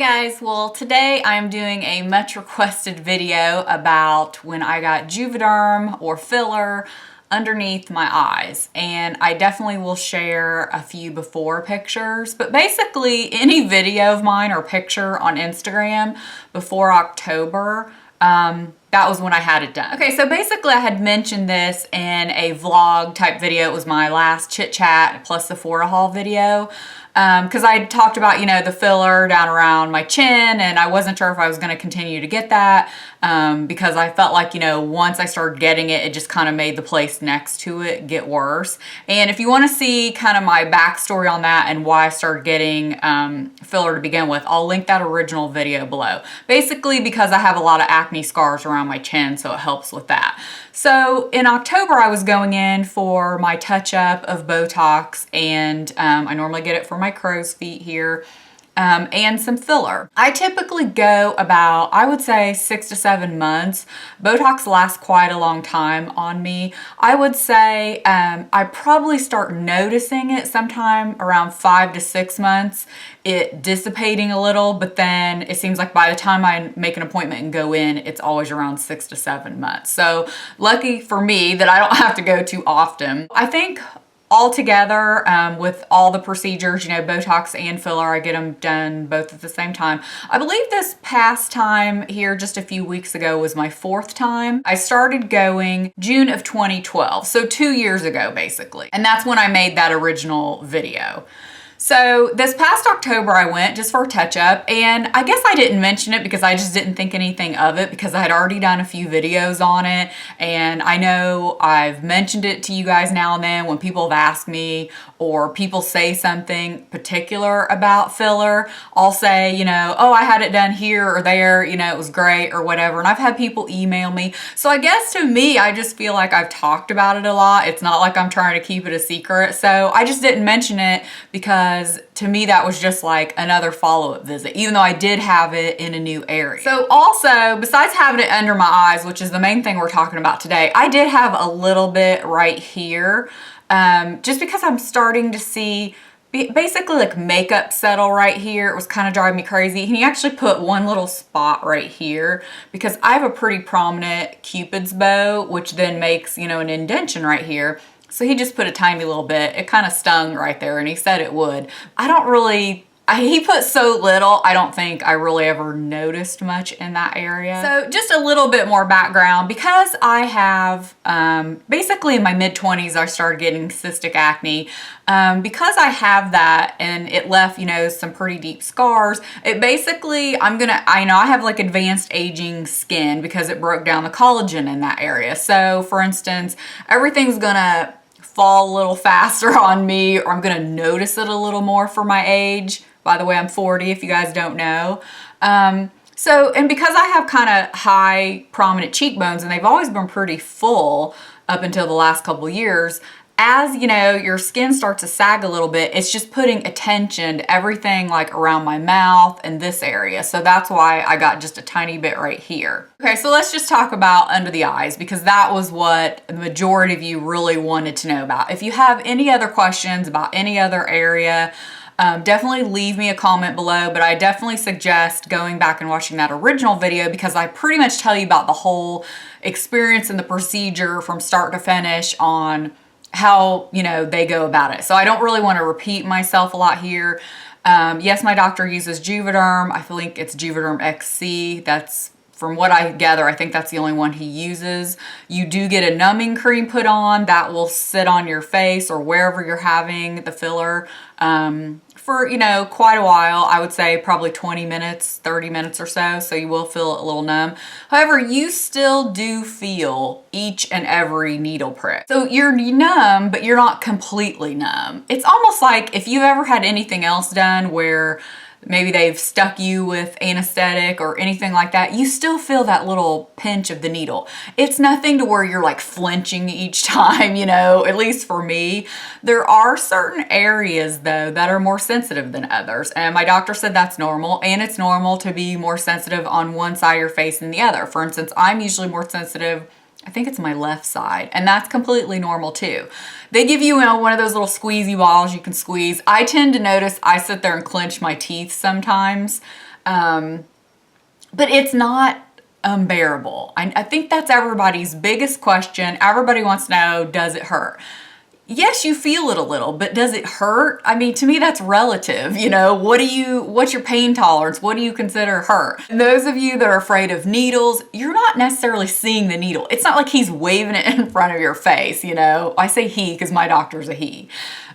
guys, well today I'm doing a much requested video about when I got Juvederm or filler underneath my eyes, and I definitely will share a few before pictures, but basically any video of mine or picture on Instagram before October, that was when I had it done. Okay, so basically I had mentioned this in a vlog type video. It was my last chit chat plus the Sephora haul video. Because I talked about, you know, the filler down around my chin, and I wasn't sure if I was going to continue to get that because I felt like, you know, once I started getting it, it just kind of made the place next to it get worse. And if you want to see kind of my backstory on that and why I started getting filler to begin with, I'll link that original video below. Basically because I have a lot of acne scars around my chin, so it helps with that. So in October, I was going in for my touch-up of Botox, and I normally get it for my crow's feet here, and some filler. I typically go about, I would say 6 to 7 months. Botox lasts quite a long time on me. I would say I probably start noticing it sometime around 5 to 6 months, it dissipating a little, but then it seems like by the time I make an appointment and go in, it's always around 6 to 7 months. So lucky for me that I don't have to go too often. I think altogether, with all the procedures, you know, Botox and filler, I get them done both at the same time. I believe this past time here just a few weeks ago was my 4th time. I started going June of 2012, so 2 years ago basically. And that's when I made that original video. So this past October I went just for a touch-up, and I guess I didn't mention it because I just didn't think anything of it because I had already done a few videos on it, and I know I've mentioned it to you guys now and then when people have asked me or people say something particular about filler. I'll say, you know, oh, I had it done here or there, you know, it was great or whatever, and I've had people email me. So I guess to me, I just feel like I've talked about it a lot. It's not like I'm trying to keep it a secret, so I just didn't mention it because to me that was just like another follow-up visit, even though I did have it in a new area. So also, besides having it under my eyes, which is the main thing we're talking about today, I did have a little bit right here, just because I'm starting to see basically like makeup settle right here. It was kind of driving me crazy. And he actually put one little spot right here because I have a pretty prominent Cupid's bow, which then makes, you know, an indentation right here. So he just put a tiny little bit. It kind of stung right there, and he said it would. I don't really, he put so little, I don't think I really ever noticed much in that area. So just a little bit more background. Because I have, basically in my mid-20s, I started getting cystic acne. Because I have that and it left, you know, some pretty deep scars, it basically, I have like advanced aging skin because it broke down the collagen in that area. So for instance, everything's gonna fall a little faster on me, or I'm gonna notice it a little more for my age. By the way, I'm 40 if you guys don't know. So, and because I have kind of high prominent cheekbones and they've always been pretty full up until the last couple years, as you know, your skin starts to sag a little bit, it's just putting attention to everything like around my mouth and this area. So that's why I got just a tiny bit right here. Okay, so let's just talk about under the eyes because that was what the majority of you really wanted to know about. If you have any other questions about any other area, definitely leave me a comment below, but I definitely suggest going back and watching that original video because I pretty much tell you about the whole experience and the procedure from start to finish on how, you know, they go about it. So I don't really want to repeat myself a lot here. Yes, my doctor uses Juvederm. I think it's Juvederm XC. That's, from what I gather, I think that's the only one he uses. You do get a numbing cream put on that will sit on your face or wherever you're having the filler for, you know, quite a while. I would say probably 20 minutes, 30 minutes or so. So you will feel a little numb. However, you still do feel each and every needle prick. So you're numb, but you're not completely numb. It's almost like if you've ever had anything else done where maybe they've stuck you with anesthetic or anything like that, you still feel that little pinch of the needle. It's nothing to where you're like flinching each time, you know, at least for me. There are certain areas though that are more sensitive than others, and my doctor said that's normal, and it's normal to be more sensitive on one side of your face than the other. For instance, I'm usually more sensitive I think it's my left side, and that's completely normal too. They give you, one of those little squeezy balls you can squeeze. I tend to notice I sit there and clench my teeth sometimes, but it's not unbearable. I think that's everybody's biggest question. Everybody wants to know, does it hurt? Yes, you feel it a little, but does it hurt? I mean, to me, that's relative. What's your pain tolerance? What do you consider hurt? And those of you that are afraid of needles, you're not necessarily seeing the needle. It's not like he's waving it in front of your face, I say he because my doctor's a he.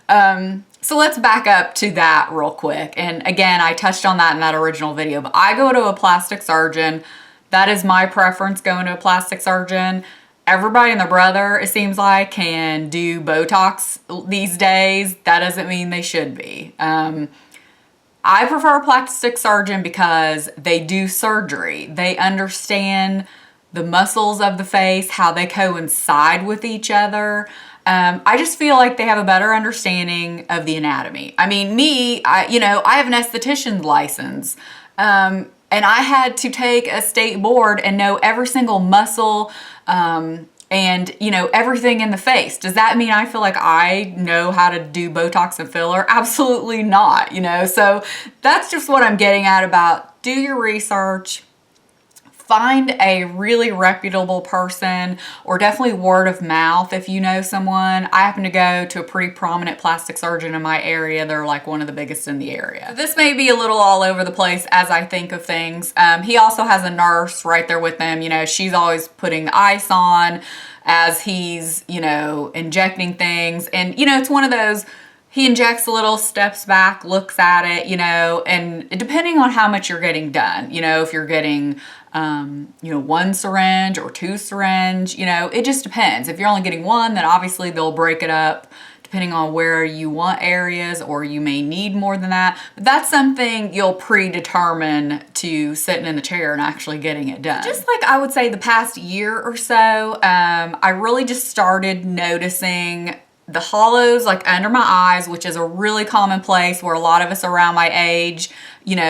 So let's back up to that real quick. And again, I touched on that in that original video, but I go to a plastic surgeon. That is my preference, going to a plastic surgeon. Everybody and their brother, it seems like, can do Botox these days. That doesn't mean they should be. I prefer a plastic surgeon because they do surgery. They understand the muscles of the face, how they coincide with each other. I just feel like they have a better understanding of the anatomy. I mean, I have an esthetician's license. And I had to take a state board and know every single muscle, and everything in the face. Does that mean I feel like I know how to do Botox and filler? Absolutely not, So that's just what I'm getting at about do your research. Find a really reputable person, or definitely word of mouth if you know someone. I happen to go to a pretty prominent plastic surgeon in my area. They're like one of the biggest in the area. This may be a little all over the place as I think of things. He also has a nurse right there with him. She's always putting the ice on as he's, injecting things. And, it's one of those, he injects a little, steps back, looks at it, and depending on how much you're getting done, if you're getting, one syringe or two syringe, it just depends. If you're only getting one, then obviously they'll break it up depending on where you want areas, or you may need more than that. But that's something you'll predetermine to sitting in the chair and actually getting it done. Just like I would say the past year or so, I really just started noticing the hollows like under my eyes, which is a really common place where a lot of us around my age,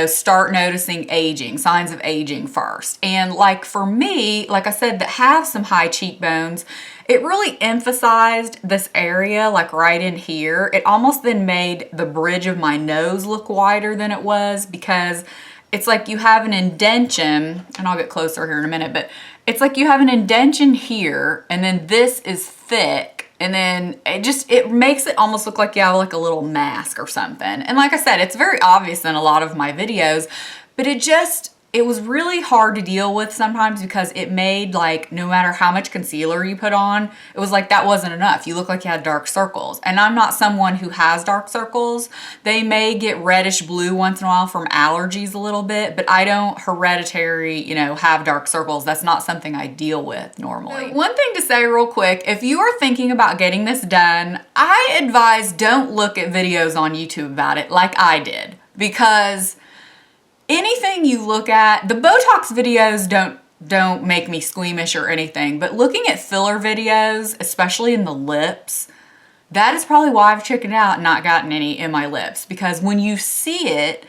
start noticing aging, signs of aging first. And like for me, like I said, that have some high cheekbones, it really emphasized this area, like right in here. It almost then made the bridge of my nose look wider than it was, because it's like you have an indention, and I'll get closer here in a minute, but it's like you have an indention here, and then this is thick. And then it makes it almost look like you have like a little mask or something. And like I said, it's very obvious in a lot of my videos, but it was really hard to deal with sometimes, because it made like, no matter how much concealer you put on, it was like that wasn't enough. You look like you had dark circles. And I'm not someone who has dark circles. They may get reddish blue once in a while from allergies a little bit, but I don't hereditary, have dark circles. That's not something I deal with normally. One thing to say real quick, if you are thinking about getting this done, I advise don't look at videos on YouTube about it like I did, because anything you look at, the Botox videos don't make me squeamish or anything, but looking at filler videos, especially in the lips, that is probably why I've chickened out and not gotten any in my lips, because when you see it,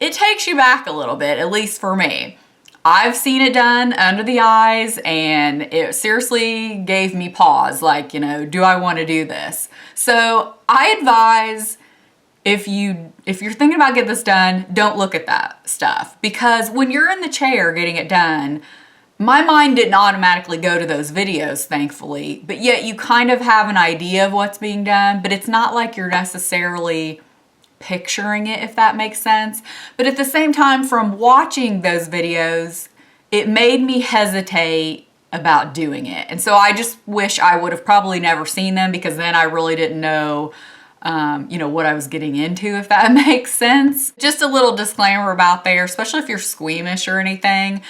it takes you back a little bit, at least for me. I've seen it done under the eyes, and it seriously gave me pause, like, do I want to do this? So I advise, if you're thinking about getting this done, don't look at that stuff, because when you're in the chair getting it done, my mind didn't automatically go to those videos, thankfully, but yet you kind of have an idea of what's being done, but it's not like you're necessarily picturing it, if that makes sense. But at the same time, from watching those videos, it made me hesitate about doing it. And so I just wish I would have probably never seen them, because then I really didn't know what I was getting into, if that makes sense. Just a little disclaimer about there, especially if you're squeamish or anything.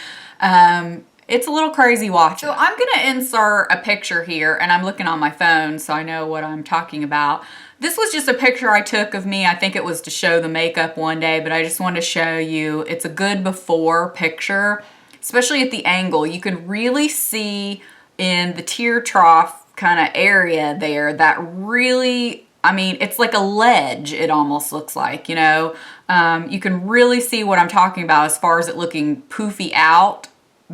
It's a little crazy watching. So I'm gonna insert a picture here, and I'm looking on my phone so I know what I'm talking about. This was just a picture I took of me. I think it was to show the makeup one day, but I just wanted to show you, it's a good before picture, especially at the angle. You can really see in the tear trough kind of area there that really, it's like a ledge, it almost looks like, you can really see what I'm talking about as far as it looking poofy out.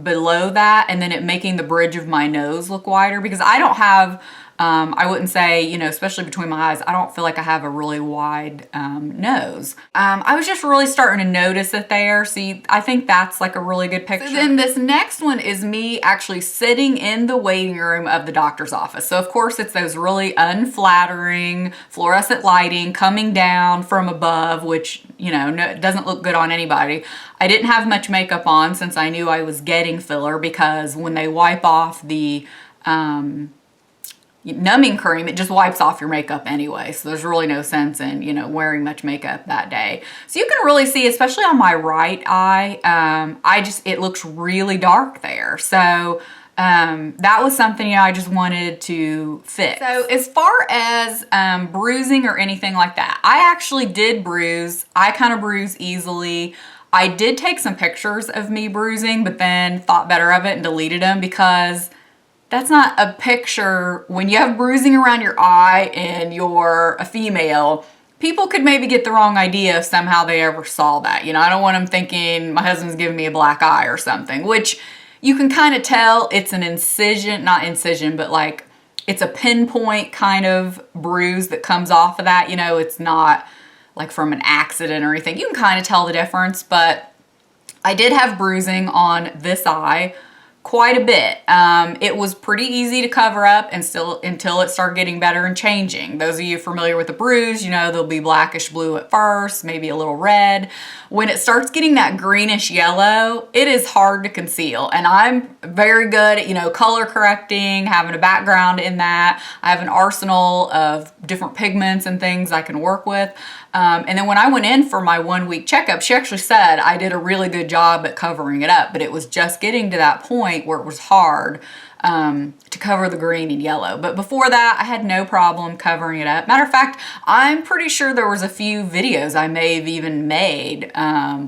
below that and then it making the bridge of my nose look wider, because I don't have, I wouldn't say, you know, especially between my eyes, I don't feel like I have a really wide nose. I was just really starting to notice it there. See, I think that's like a really good picture. So then this next one is me actually sitting in the waiting room of the doctor's office. So of course it's those really unflattering fluorescent lighting coming down from above, which, you know, it doesn't look good on anybody. I didn't have much makeup on since I knew I was getting filler, because when they wipe off the numbing cream, it just wipes off your makeup anyway. So there's really no sense in, you know, wearing much makeup that day. So you can really see, especially on my right eye, it looks really dark there. So that was something, you know, I just wanted to fix. So as far as bruising or anything like that, I actually did bruise. I kind of bruise easily. I did take some pictures of me bruising, but then thought better of it and deleted them, because that's not a picture. When you have bruising around your eye and you're a female, people could maybe get the wrong idea if somehow they ever saw that. You know, I don't want them thinking my husband's giving me a black eye or something, which you can kind of tell it's an incision, not incision, but like it's a pinpoint kind of bruise that comes off of that. You know, it's not like from an accident or anything. You can kind of tell the difference, but I did have bruising on this eye quite a bit. It was pretty easy to cover up and still until it started getting better and changing. Those of you familiar with the bruise, you know, they'll be blackish blue at first, maybe a little red. When it starts getting that greenish yellow, it is hard to conceal. And I'm very good at, you know, color correcting, having a background in that. I have an arsenal of different pigments and things I can work with. And then when I went in for my 1 week checkup, she actually said I did a really good job at covering it up, but it was just getting to that point where it was hard to cover the green and yellow. But before that, I had no problem covering it up. Matter of fact, I'm pretty sure there was a few videos I may have even made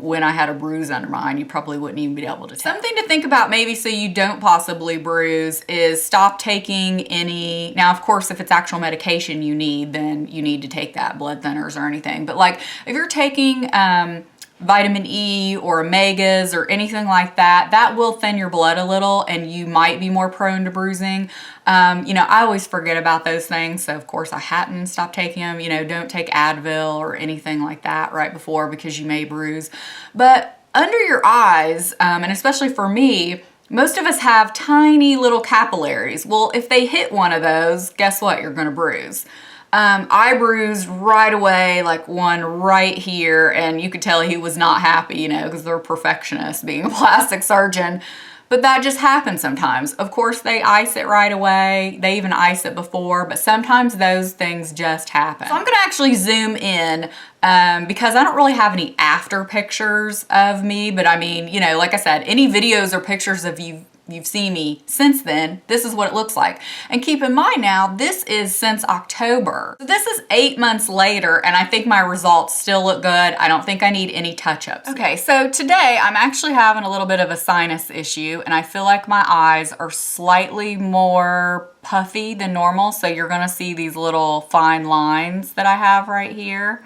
when I had a bruise under mine. You probably wouldn't even be able to tell. Something to think about maybe so you don't possibly bruise is stop taking any, now of course if it's actual medication you need, then you need to take that, blood thinners or anything. But like if you're taking vitamin E or omegas or anything like that, that will thin your blood a little and you might be more prone to bruising. You know, I always forget about those things. So of course I hadn't stopped taking them. You know, don't take Advil or anything like that right before, because you may bruise. But under your eyes, and especially for me, most of us have tiny little capillaries. Well, if they hit one of those, guess what? You're gonna bruise. I bruised right away, like one right here, and you could tell he was not happy, you know, because they're perfectionists being a plastic surgeon. But that just happens sometimes. Of course, they ice it right away. They even ice it before, but sometimes those things just happen. So I'm gonna actually zoom in because I don't really have any after pictures of me, but I mean, you know, like I said, any videos or pictures of you've seen me since then, this is what it looks like. And keep in mind now, this is since October. So this is 8 months later, and I think my results still look good. I don't think I need any touch-ups. Okay, so today I'm actually having a little bit of a sinus issue, and I feel like my eyes are slightly more puffy than normal, so you're gonna see these little fine lines that I have right here.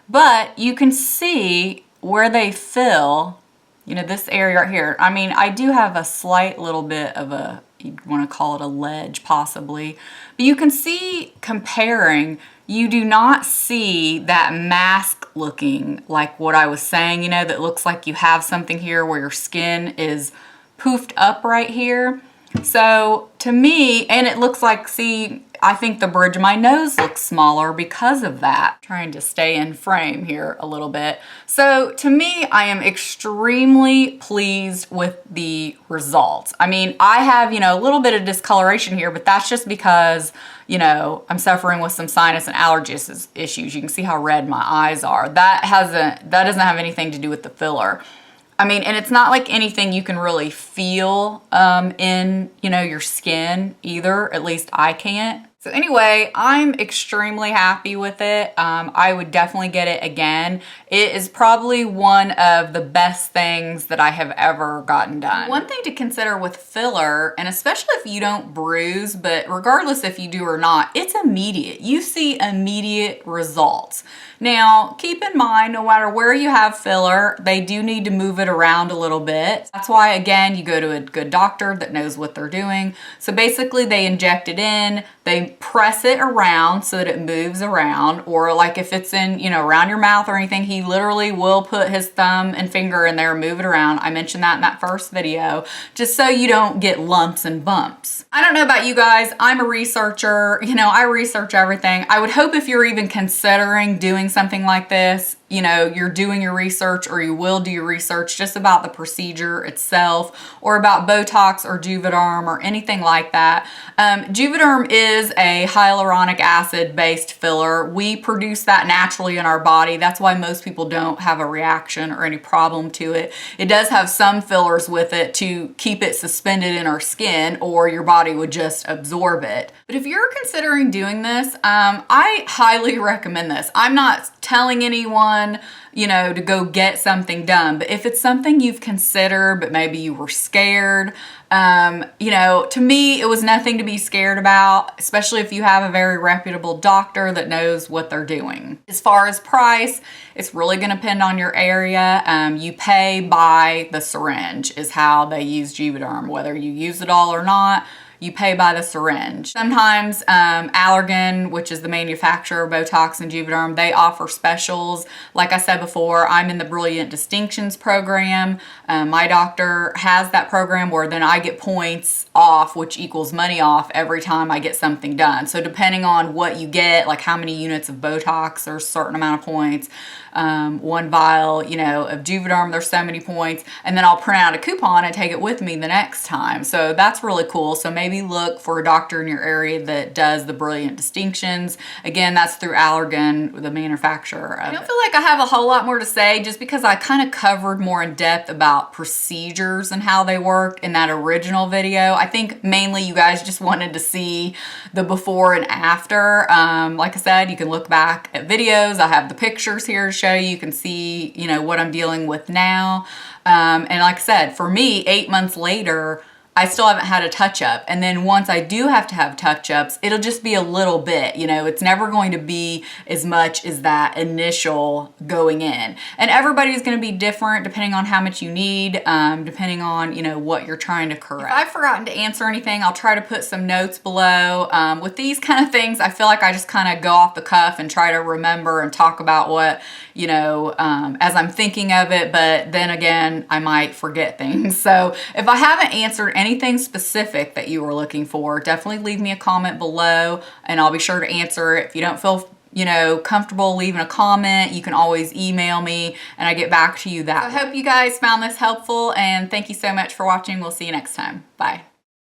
But you can see where they fill, you know, this area right here. I mean, I do have a slight little bit of a, you'd want to call it a ledge possibly, but you can see comparing, you do not see that mask looking like what I was saying, you know, that looks like you have something here where your skin is poofed up right here. So to me, and it looks like, see, I think the bridge of my nose looks smaller because of that. Trying to stay in frame here a little bit. So to me, I am extremely pleased with the results. I mean, I have, you know, a little bit of discoloration here, but that's just because, you know, I'm suffering with some sinus and allergies issues. You can see how red my eyes are. That doesn't have anything to do with the filler. I mean, and it's not like anything you can really feel in, you know, your skin either. At least I can't. So anyway, I'm extremely happy with it. I would definitely get it again. It is probably one of the best things that I have ever gotten done. One thing to consider with filler, and especially if you don't bruise, but regardless if you do or not, it's immediate. You see immediate results. Now, keep in mind, no matter where you have filler, they do need to move it around a little bit. That's why, again, you go to a good doctor that knows what they're doing. So basically, they inject it in, they press it around so that it moves around, or like if it's in, you know, around your mouth or anything, he literally will put his thumb and finger in there and move it around. I mentioned that in that first video, just so you don't get lumps and bumps. I don't know about you guys, I'm a researcher, you know, I research everything. I would hope if you're even considering doing something like this, you know, you're doing your research, or you will do your research just about the procedure itself, or about Botox or Juvederm or anything like that. Juvederm is a hyaluronic acid based filler. We produce that naturally in our body. That's why most people don't have a reaction or any problem to it. It does have some fillers with it to keep it suspended in our skin, or your body would just absorb it. But if you're considering doing this, I highly recommend this. I'm not telling anyone, you know, to go get something done, but if it's something you've considered, but maybe you were scared, you know, to me, it was nothing to be scared about, especially if you have a very reputable doctor that knows what they're doing. As far as price, it's really going to depend on your area. You pay by the syringe is how they use Juvederm, whether you use it all or not. You pay by the syringe. Sometimes Allergan, which is the manufacturer of Botox and Juvederm, they offer specials. Like I said before, I'm in the Brilliant Distinctions program. My doctor has that program where then I get points off, which equals money off every time I get something done. So depending on what you get, like how many units of Botox, there's a certain amount of points. One vial, you know, of Juvederm, there's so many points, and then I'll print out a coupon and take it with me the next time. So that's really cool. So maybe look for a doctor in your area that does the Brilliant Distinctions. Again, that's through Allergan, the manufacturer of it. I don't feel like I have a whole lot more to say, just because I kind of covered more in depth about procedures and how they work in that original video. I think mainly you guys just wanted to see the before and after. Like I said, you can look back at videos. I have the pictures here to show you. You can see, you know, what I'm dealing with now. And like I said, for me, 8 months later, I still haven't had a touch-up. And then once I do have to have touch-ups, it'll just be a little bit, you know, it's never going to be as much as that initial going in. And everybody's going to be different depending on how much you need, depending on, you know, what you're trying to correct. If I've forgotten to answer anything, I'll try to put some notes below. With these kind of things, I feel like I just kind of go off the cuff and try to remember and talk about what, you know, as I'm thinking of it, but then again, I might forget things. So if I haven't answered anything specific that you were looking for, definitely leave me a comment below and I'll be sure to answer it. If you don't feel, you know, comfortable leaving a comment, you can always email me and I get back to you that way. I hope you guys found this helpful, and thank you so much for watching. We'll see you next time. Bye.